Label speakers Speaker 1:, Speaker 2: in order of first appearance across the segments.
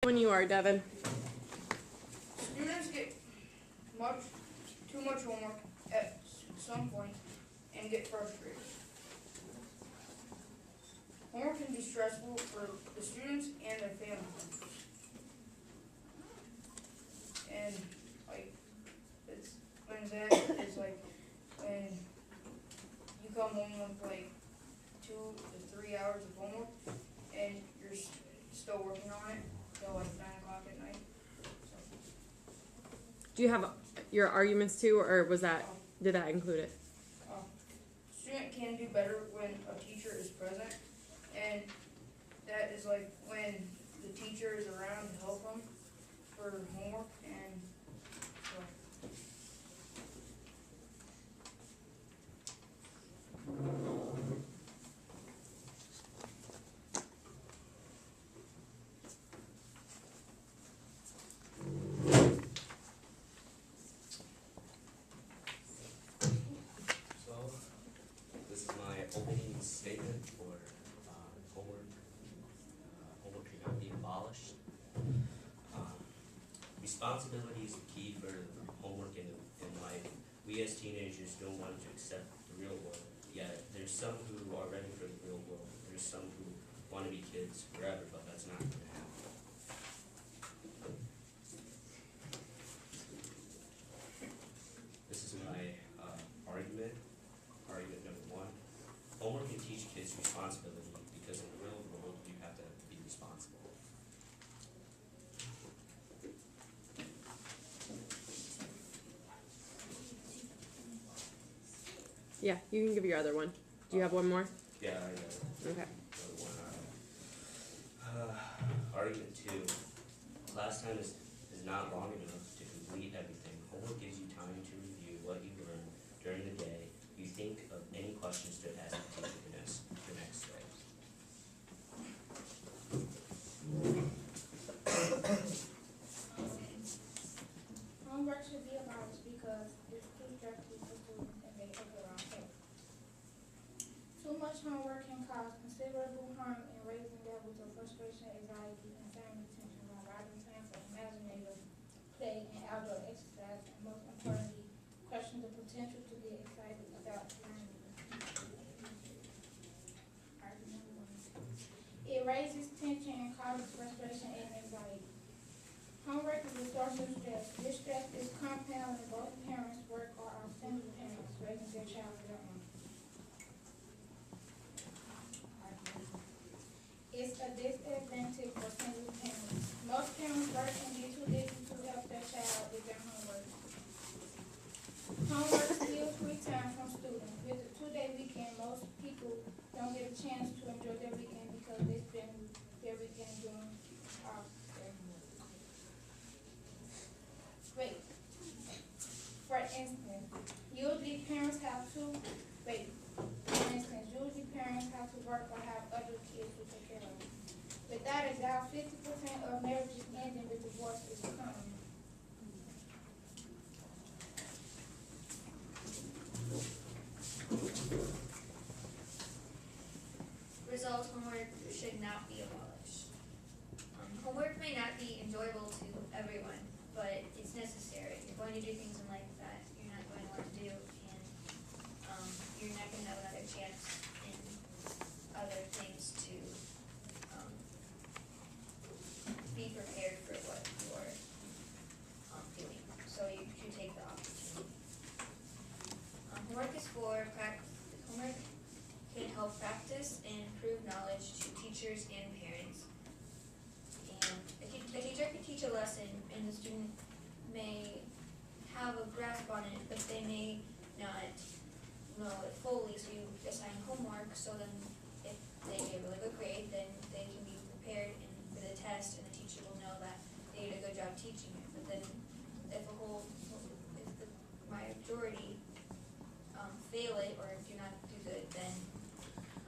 Speaker 1: When you are, Devin.
Speaker 2: Students get too much homework at some point and get frustrated. Homework can be stressful for the students and their families. And it's when that is when you come home with 2 to 3 hours of homework and you're still working on it till 9 o'clock at night.
Speaker 1: Do you have your arguments too, or did that include it?
Speaker 2: Student can do better when a teacher is present, and that is when the teacher is around to help them for homework and so.
Speaker 3: This is my opening statement for homework. Homework cannot be abolished. Responsibility is the key for homework in life. We as teenagers don't want to accept the real world, yet there's some who are ready for the real world. There's some who want to be kids forever, but that's not going to happen. This is my argument. Argument number 1. Homework can teach kids responsibility because in the real world you have to be responsible.
Speaker 1: Yeah, you can give your other one. Do you have one more?
Speaker 3: Yeah, I got it.
Speaker 1: Okay.
Speaker 3: Argument 2. Class time is not long enough to complete everything. Homework gives you time to review what you learned during the day. You think of any questions to ask the teacher the next day.
Speaker 4: Homework should be abolished because it's too stressful for students and they overall health. Too much homework can cause considerable harm in raising levels of frustration, anxiety, and family tension while robbing time for imaginative play and outdoor exercise, and most importantly, question the potential to get excited about learning. Argument 1. It raises tension and causes frustration and anxiety. Homework is a source of stress. This stress is compounded when both parents work or are single parents raising their child on their own. It's a disadvantage for single parents. Most parents work and be too busy to help their child with their homework. Homework steals free time from students. With the 2-day weekend, most people don't get a chance to enjoy their weekend because they spend their weekend doing their homework. Wait. For instance, usually parents have to work or have other kids to take care of. Without a doubt, 50% of marriages ending with divorce is common.
Speaker 5: Result: homework should not be abolished. Homework may not be enjoyable to everyone, but it's necessary. You're going to do things in life that you're not going to want to do, and you're not going to have another chance in other things to be prepared for what you're doing. So you should take the opportunity. Homework is for practice. Homework can help practice and improve knowledge to teachers and parents. And a teacher can teach a lesson and the student may have a grasp on it, but they may not know it fully, so you assign homework so then if they get a really good grade, then they can be prepared for the test and the teacher will know that they did a good job teaching it. But then if the majority fail it or do not do good, then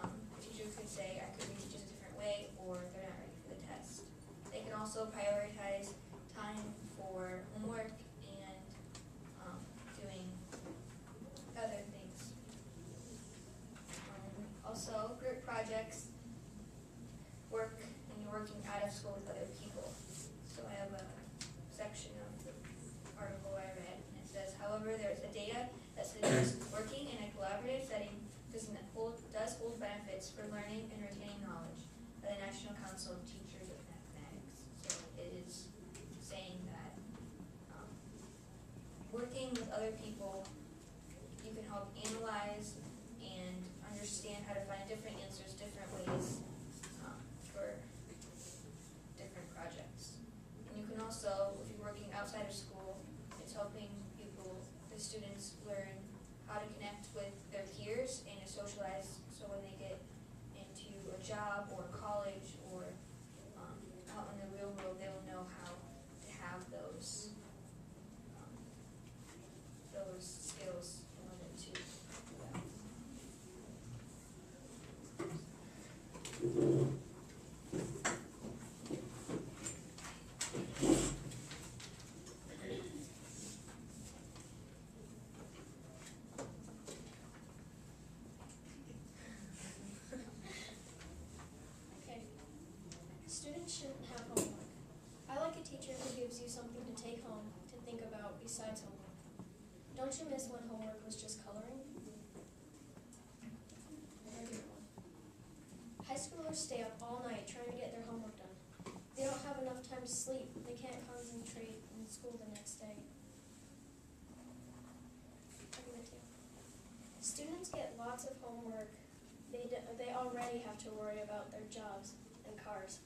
Speaker 5: the teacher could say, I could reteach it a different way, or they're not ready for the test. They can also prioritize time for homework and doing other things. Also, group projects, work, and you're working out of school with other people. other people, you can help analyze and understand how to find different answers, different ways for different projects. And you can also, if you're working outside of school, it's helping people, the students, learn how to connect with their peers and to socialize, so when they get into a job or college or out in the real world, they'll know how to have those skills in order to do that.
Speaker 6: Okay. Students shouldn't have homework. I like a teacher who gives you something to take home to think about besides homework. Don't you miss when homework was just coloring? High schoolers stay up all night trying to get their homework done. They don't have enough time to sleep. They can't concentrate in school the next day. Students get lots of homework. They already have to worry about their jobs and cars.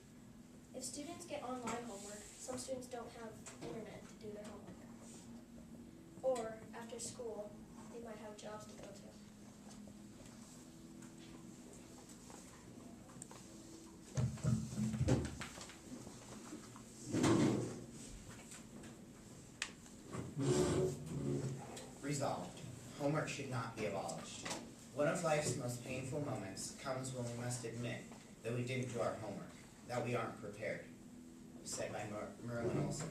Speaker 6: If students get online homework, some students don't have internet to do their homework. Or, after school, they might have jobs to go to.
Speaker 7: Resolved. Homework should not be abolished. One of life's most painful moments comes when we must admit that we didn't do our homework, that we aren't prepared. Said by Merlin Olsen.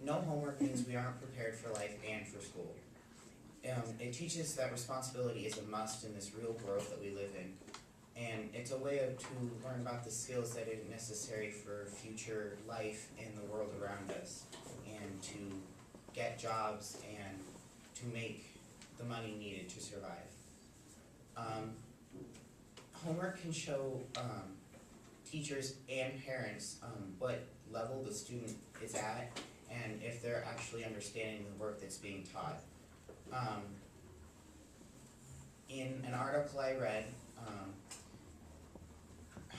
Speaker 7: No homework means we aren't prepared for life and for school. It teaches that responsibility is a must in this real world that we live in. And it's a way to learn about the skills that are necessary for future life in the world around us, and to get jobs and to make the money needed to survive. Homework can show teachers and parents what level the student is at and if they're actually understanding the work that's being taught. In an article I read,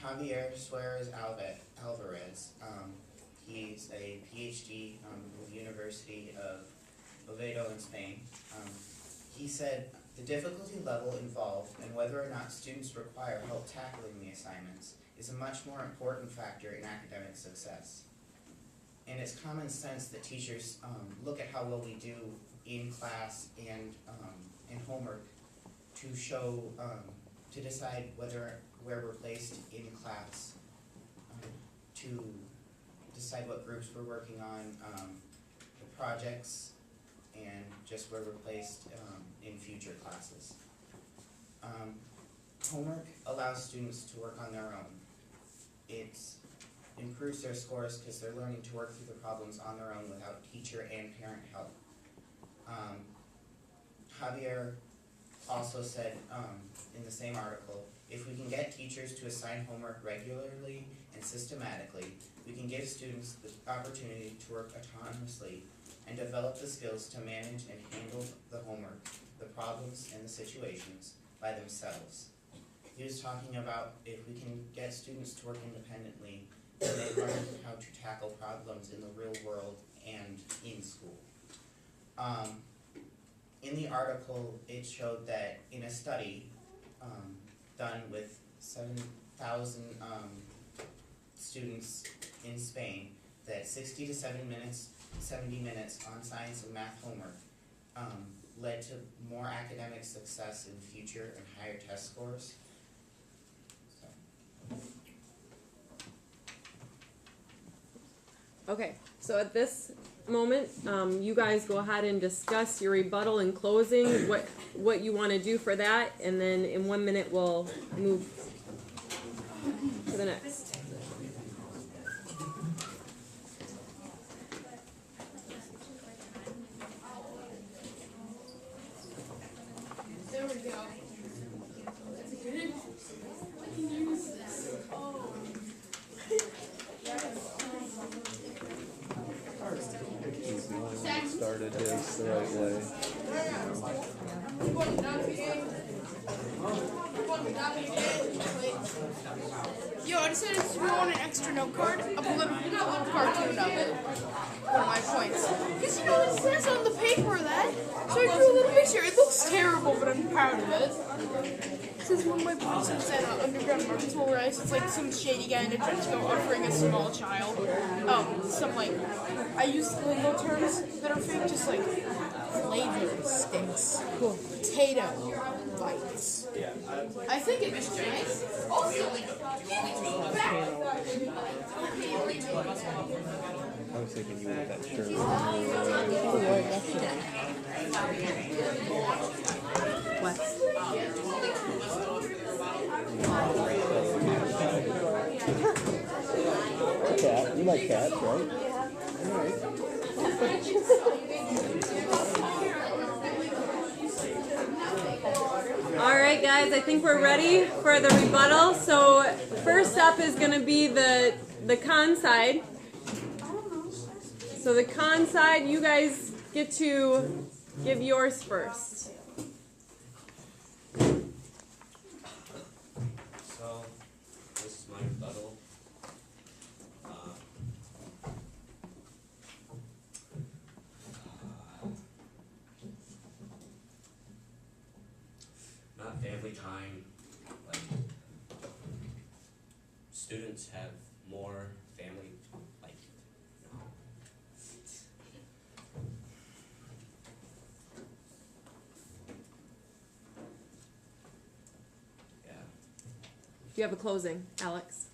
Speaker 7: Javier Suarez Alvarez, he's a PhD from the University of Oviedo in Spain. He said, the difficulty level involved and whether or not students require help tackling the assignments is a much more important factor in academic success. And it's common sense that teachers look at how well we do in class and in homework to show, to decide where we're placed in class, to decide what groups we're working on, the projects, and just where we're placed in future classes. Homework allows students to work on their own. It improves their scores because they're learning to work through the problems on their own without teacher and parent help. Javier also said in the same article, if we can get teachers to assign homework regularly and systematically, we can give students the opportunity to work autonomously and develop the skills to manage and handle the homework, the problems, and the situations by themselves. He was talking about if we can get students to work independently, then they learn how to tackle problems in the real world and in school. In the article, it showed that in a study done with 7,000 students in Spain, that 60 to 70 minutes on science and math homework led to more academic success in the future and higher test scores.
Speaker 1: Okay, so at this moment, you guys go ahead and discuss your rebuttal and closing, what you want to do for that, and then in 1 minute we'll move to the next.
Speaker 8: There we go. I can use this. Oh. Start.
Speaker 9: started his the right way.
Speaker 8: Yo, I decided to throw on an extra note card, a little cartoon of it. One of my points. Because you know what it says on the paper of that? So I drew a little picture. It looks terrible, but I'm proud of it. It says one of my points is that underground markets will rise. It's like some shady guy in a trench coat offering a small child. Some like, I use lingo terms that are fake, just like flavor sticks, potato bites. I think it was nice.
Speaker 9: I was thinking you want that shirt.
Speaker 1: What?
Speaker 9: Cat. You like cats, right?
Speaker 1: All right, guys, I think we're ready for the rebuttal. So first up is going to be the con side. So the con side, you guys get to give yours first.
Speaker 3: So, this is my rebuttal. Not family time, like, students have more family, like, no. Yeah.
Speaker 1: Do you have a closing, Alex?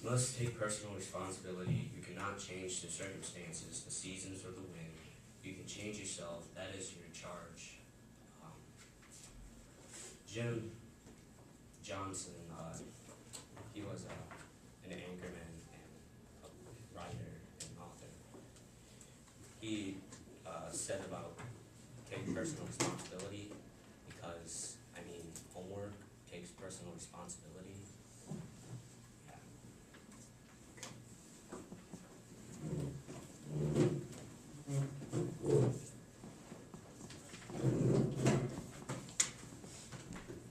Speaker 3: Must take personal responsibility. You cannot change the circumstances, the seasons, or the wind. You can change yourself. That is your charge. Jim Johnson, he was an anchorman and a writer and author. He said about taking personal responsibility because, I mean, homework takes personal responsibility. Yeah.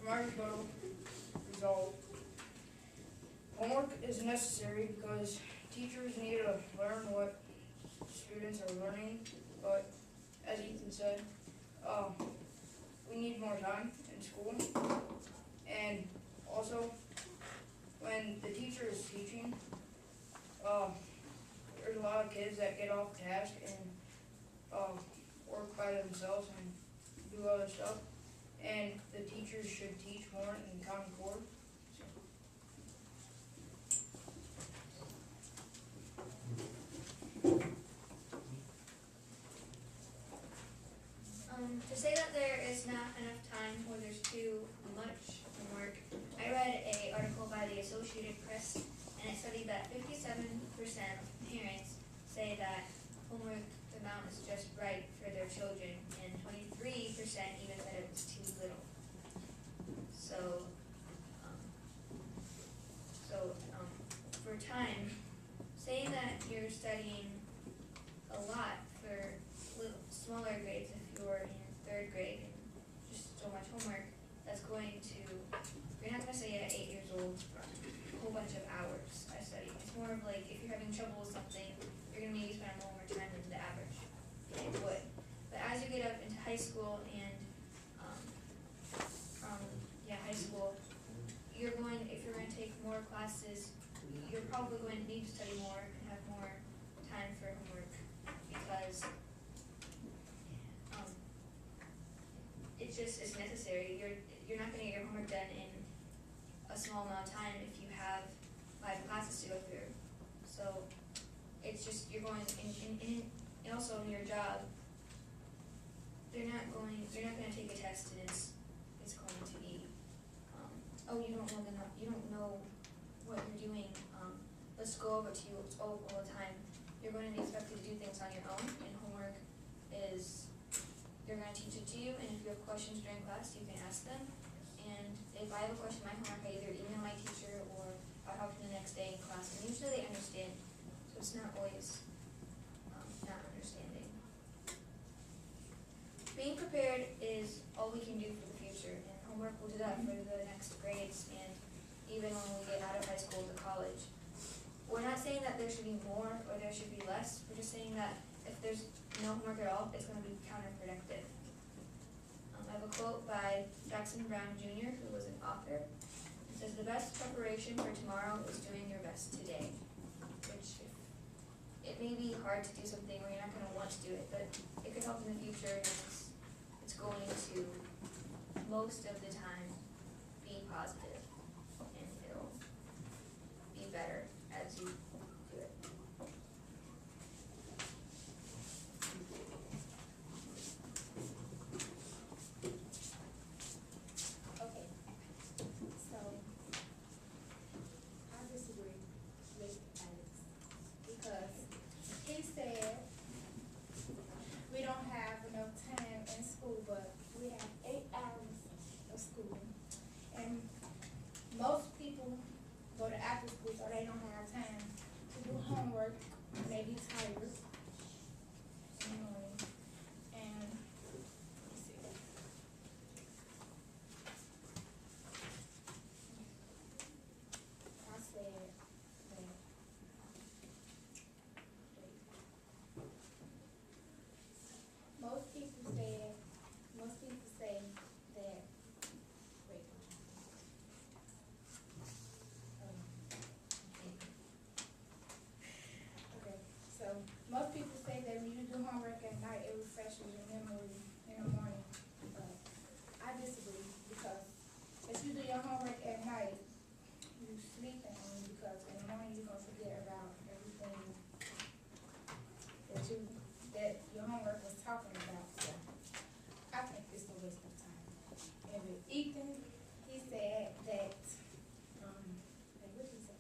Speaker 2: My rebuttal result. Homework is necessary because teachers need to learn what students are learning, but as Ethan said, we need more time in school. And also, when the teacher is teaching, there's a lot of kids that get off task and work by themselves and do other stuff. And the teachers should teach more in Common Core.
Speaker 5: To say that there is not enough time or there's too much homework, I read an article by the Associated Press, and it studied that 57% of parents say that homework amount is just right for their children, and 23% even said it was too little. So for time, say that you're studying a lot for smaller grades if you're in third grade and just so much homework, that's going to, you're not going to say at 8 years old a whole bunch of hours I study. It's more of like if you're having trouble with something, you're going to maybe spend more time than the average kid would. But as you get up into high school and high school, you're going, if you're going to take more classes, you're probably going to need to study more and have more time for homework because it's necessary. You're not going to get your homework done in a small amount of time if you have 5 classes to go through. So it's just you're going and also in your job. You're not going to take a test and it's going to be you don't know what you're doing. Let's go over to you all the time. You're going to be expected to do things on your own, and homework is. They're going to teach it to you, and if you have questions during class, you can ask them. And if I have a question in my homework, I either email my teacher or I'll talk to them the next day in class. And usually they understand homework, we'll do that for the next grades and even when we get out of high school to college. We're not saying that there should be more or there should be less, we're just saying that if there's no homework at all, it's gonna be counterproductive. I have a quote by Jackson Brown Jr., who was an author. It says, "The best preparation for tomorrow is doing your best today." Which, it may be hard to do something where you're not gonna want to do it, but it could help in the future, and it's going to, most of the time, be positive, and it'll be better as you do it.
Speaker 4: Okay, so I disagree with Alex because he said we don't have enough time in school, but we have 8 hours of school. And most people go to after school so they don't have time to do homework when they be tired in the morning. And let's see. I said that, most people say that, wait. Okay, so most people say that when you do homework at night, it refreshes your memory in the morning. But I disagree because if you do your homework at night, you sleep at home because in the morning you're gonna forget about everything that your homework was talking about. So I think it's a waste of time. And with Ethan, he said that, wait, what did he say?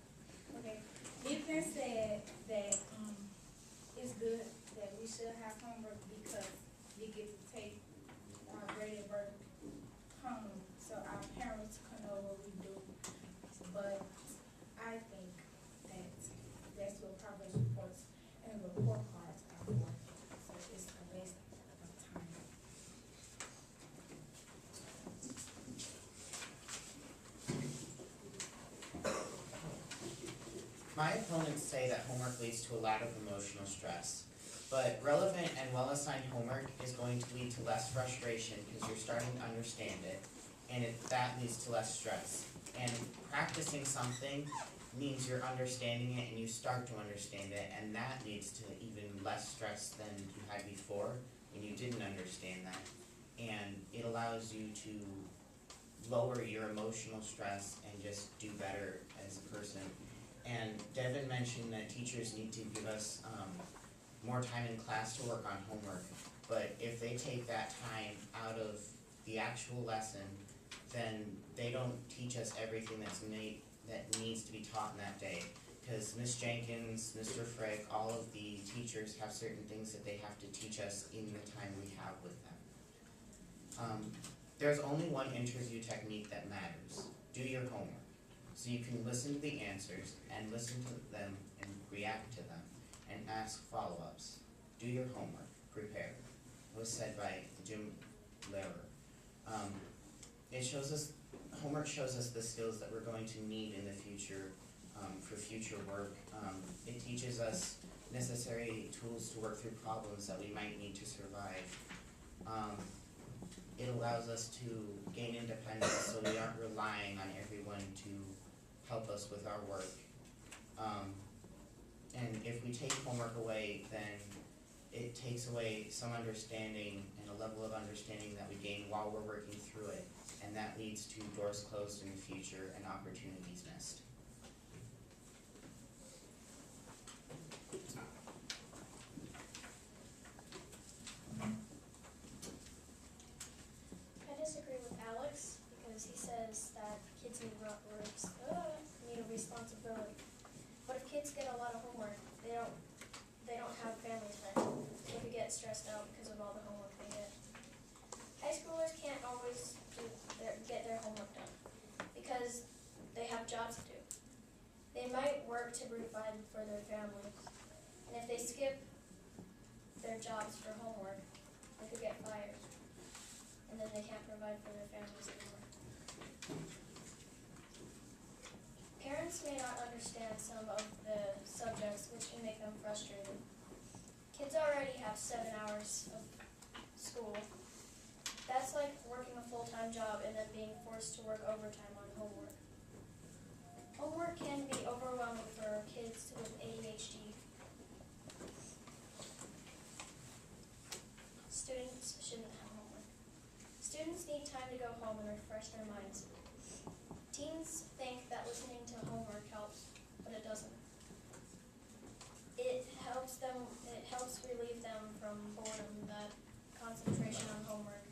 Speaker 4: Okay, Ethan said that, it's good that we should have homework because we get to take our graded work home, so our parents can know what we do. But I think that that's what progress reports and report cards are for, so it's a waste of time.
Speaker 7: My opponents say that homework leads to a lot of emotional stress, but relevant and well-assigned homework is going to lead to less frustration because you're starting to understand it, and that leads to less stress. And practicing something means you're understanding it and you start to understand it, and that leads to even less stress than you had before when you didn't understand that. And it allows you to lower your emotional stress and just do better as a person. And Devin mentioned that teachers need to give us more time in class to work on homework, but if they take that time out of the actual lesson, then they don't teach us everything that needs to be taught in that day. Because Ms. Jenkins, Mr. Frick, all of the teachers have certain things that they have to teach us in the time we have with them. There's only one interview technique that matters. Do your homework. So you can listen to the answers and listen to them and react to them and ask follow-ups. Do your homework. Prepare. It was said by Jim Lehrer. Homework shows us the skills that we're going to need in the future for future work. It teaches us necessary tools to work through problems that we might need to survive. It allows us to gain independence so we aren't relying on everyone to help us with our work. And if we take homework away, then it takes away some understanding and a level of understanding that we gain while we're working through it. And that leads to doors closed in the future and opportunities missed.
Speaker 6: I disagree with Alex because he says that kids need a responsibility. But if kids get a lot of homework, they don't have family time. They could get stressed out because of all the homework they get. High schoolers can't always get their homework done because they have jobs to do. They might work to provide for their families, and if they skip their jobs for homework, they could get fired, and then they can't provide for their families anymore. Parents may not understand some of the subjects, which can make them frustrated. Kids already have 7 hours of school. That's like working a full-time job and then being forced to work overtime on homework. Homework can be overwhelming for kids with ADHD. Students shouldn't have homework. Students need time to go home and refresh their minds. Teens think that listening to homework helps, but it doesn't. It helps relieve them from boredom that concentration on homework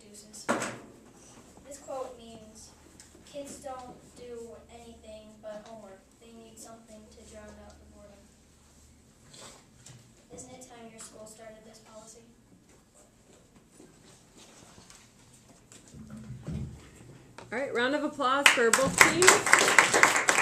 Speaker 6: induces. This quote means kids don't do anything but homework. They need something to drown out the boredom. Isn't it time your school started this policy?
Speaker 1: All right, round of applause for both teams.